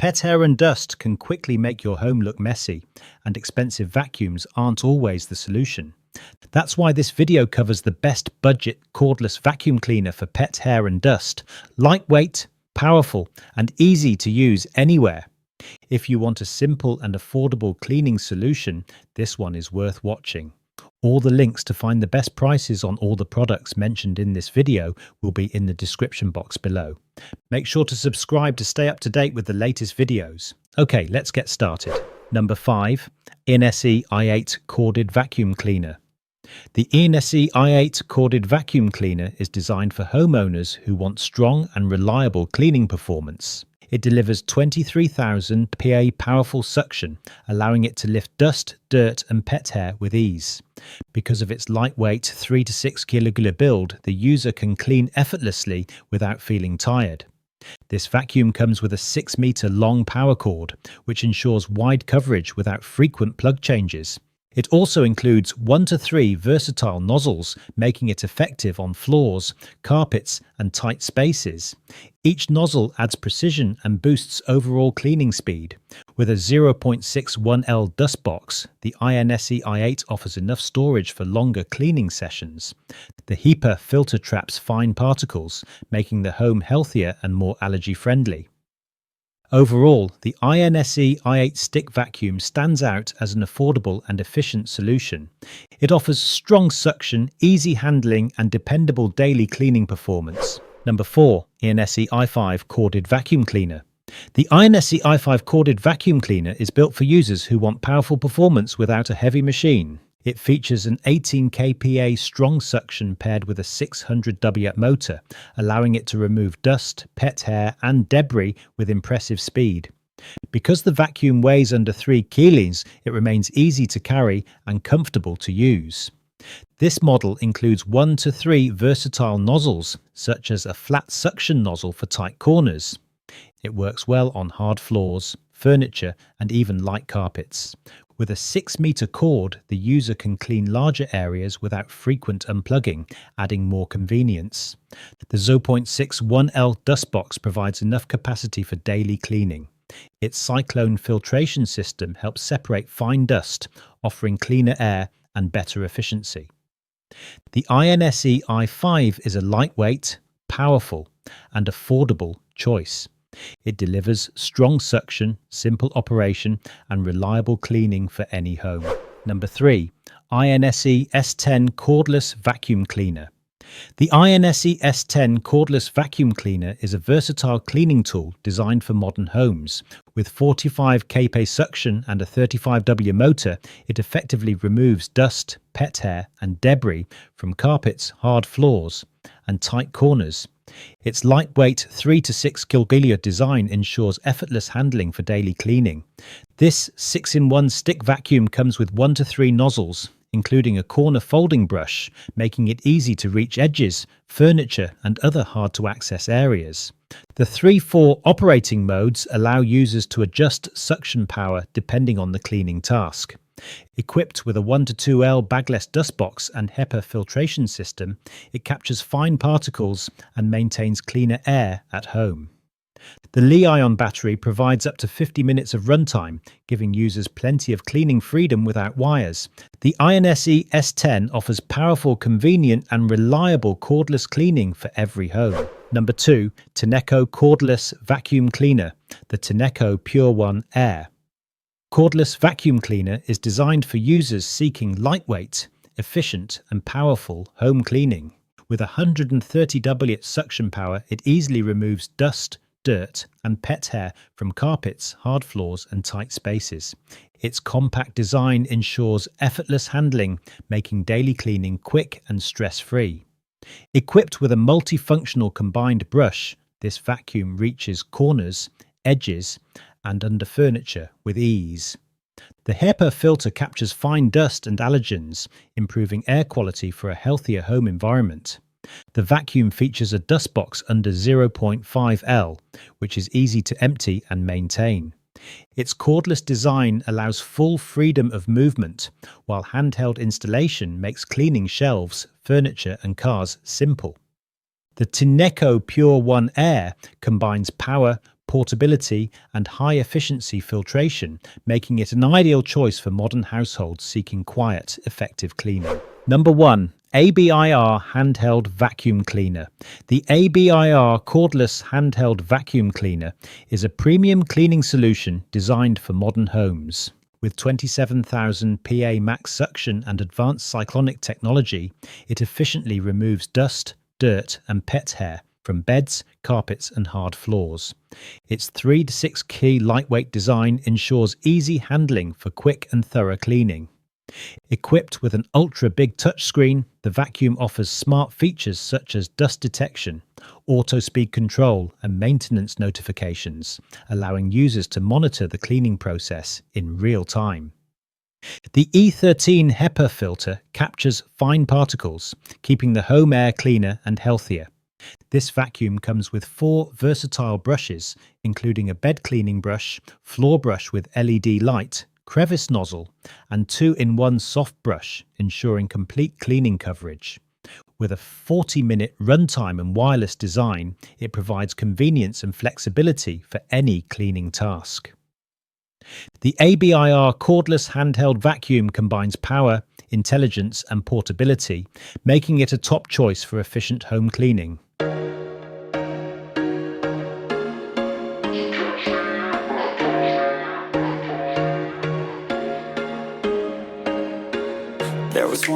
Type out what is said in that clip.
Pet hair and dust can quickly make your home look messy, and expensive vacuums aren't always the solution. That's why this video covers the best budget cordless vacuum cleaner for pet hair and dust. Lightweight, powerful, and easy to use anywhere. If you want a simple and affordable cleaning solution, this one is worth watching. All the links to find the best prices on all the products mentioned in this video will be in the description box below. Make sure to subscribe to stay up to date with the latest videos. Okay, let's get started. Number 5. INSE i8 Corded Vacuum Cleaner. The INSE i8 Corded Vacuum Cleaner is designed for homeowners who want strong and reliable cleaning performance. It delivers 23,000 PA powerful suction, allowing it to lift dust, dirt and pet hair with ease. Because of its lightweight 3 to 6 kg build, the user can clean effortlessly without feeling tired. This vacuum comes with a 6-meter long power cord, which ensures wide coverage without frequent plug changes. It also includes 1 to 3 versatile nozzles, making it effective on floors, carpets and tight spaces. Each nozzle adds precision and boosts overall cleaning speed. With a 0.61L dust box, the INSE i8 offers enough storage for longer cleaning sessions. The HEPA filter traps fine particles, making the home healthier and more allergy-friendly. Overall, the INSE i8 stick vacuum stands out as an affordable and efficient solution. It offers strong suction, easy handling and dependable daily cleaning performance. Number 4. INSE i5 Corded Vacuum Cleaner. The INSE i5 Corded Vacuum Cleaner is built for users who want powerful performance without a heavy machine. It features an 18 kPa strong suction paired with a 600W motor, allowing it to remove dust, pet hair and debris with impressive speed. Because the vacuum weighs under 3 kilos, it remains easy to carry and comfortable to use. This model includes 1 to 3 versatile nozzles, such as a flat suction nozzle for tight corners. It works well on hard floors, furniture and even light carpets. With a 6-meter cord, the user can clean larger areas without frequent unplugging, adding more convenience. The 0.61L dust box provides enough capacity for daily cleaning. Its cyclone filtration system helps separate fine dust, offering cleaner air and better efficiency. The INSE i5 is a lightweight, powerful and affordable choice. It delivers strong suction, simple operation and reliable cleaning for any home. Number 3. INSE S10 Cordless Vacuum Cleaner. The INSE S10 Cordless Vacuum Cleaner is a versatile cleaning tool designed for modern homes. With 45 kPa suction and a 35W motor, it effectively removes dust, pet hair and debris from carpets, hard floors and tight corners. Its lightweight 3 to 6 kg design ensures effortless handling for daily cleaning. This 6-in-1 stick vacuum comes with 1 to 3 nozzles, including a corner folding brush, making it easy to reach edges, furniture and other hard-to-access areas. The 3-4 operating modes allow users to adjust suction power depending on the cleaning task. Equipped with a 1 to 2L bagless dust box and HEPA filtration system, it captures fine particles and maintains cleaner air at home. The Li-ion battery provides up to 50 minutes of runtime, giving users plenty of cleaning freedom without wires. The INSE S10 offers powerful, convenient and reliable cordless cleaning for every home. Number 2. Tineco Cordless Vacuum Cleaner. The Tineco Pure One Air. Cordless vacuum cleaner is designed for users seeking lightweight, efficient and powerful home cleaning. With 130W suction power, it easily removes dust, dirt and pet hair from carpets, hard floors and tight spaces. Its compact design ensures effortless handling, making daily cleaning quick and stress-free. Equipped with a multifunctional combined brush, this vacuum reaches corners, edges and under furniture with ease. The HEPA filter captures fine dust and allergens, improving air quality for a healthier home environment. The vacuum features a dust box under 0.5L, which is easy to empty and maintain. Its cordless design allows full freedom of movement, while handheld installation makes cleaning shelves, furniture and cars simple. The Tineco Pure One Air combines power, portability, and high-efficiency filtration, making it an ideal choice for modern households seeking quiet, effective cleaning. Number 1. ABIR Handheld Vacuum Cleaner. The ABIR Cordless Handheld Vacuum Cleaner is a premium cleaning solution designed for modern homes. With 27,000 PA max suction and advanced cyclonic technology, it efficiently removes dust, dirt, and pet hair from beds, carpets, and hard floors. Its 3 to 6 key lightweight design ensures easy handling for quick and thorough cleaning. Equipped with an ultra-big touchscreen, the vacuum offers smart features such as dust detection, auto-speed control, and maintenance notifications, allowing users to monitor the cleaning process in real time. The E13 HEPA filter captures fine particles, keeping the home air cleaner and healthier. This vacuum comes with 4 versatile brushes, including a bed cleaning brush, floor brush with LED light, crevice nozzle, and 2-in-1 soft brush, ensuring complete cleaning coverage. With a 40-minute runtime and wireless design, it provides convenience and flexibility for any cleaning task. The ABIR cordless handheld vacuum combines power, intelligence, and portability, making it a top choice for efficient home cleaning.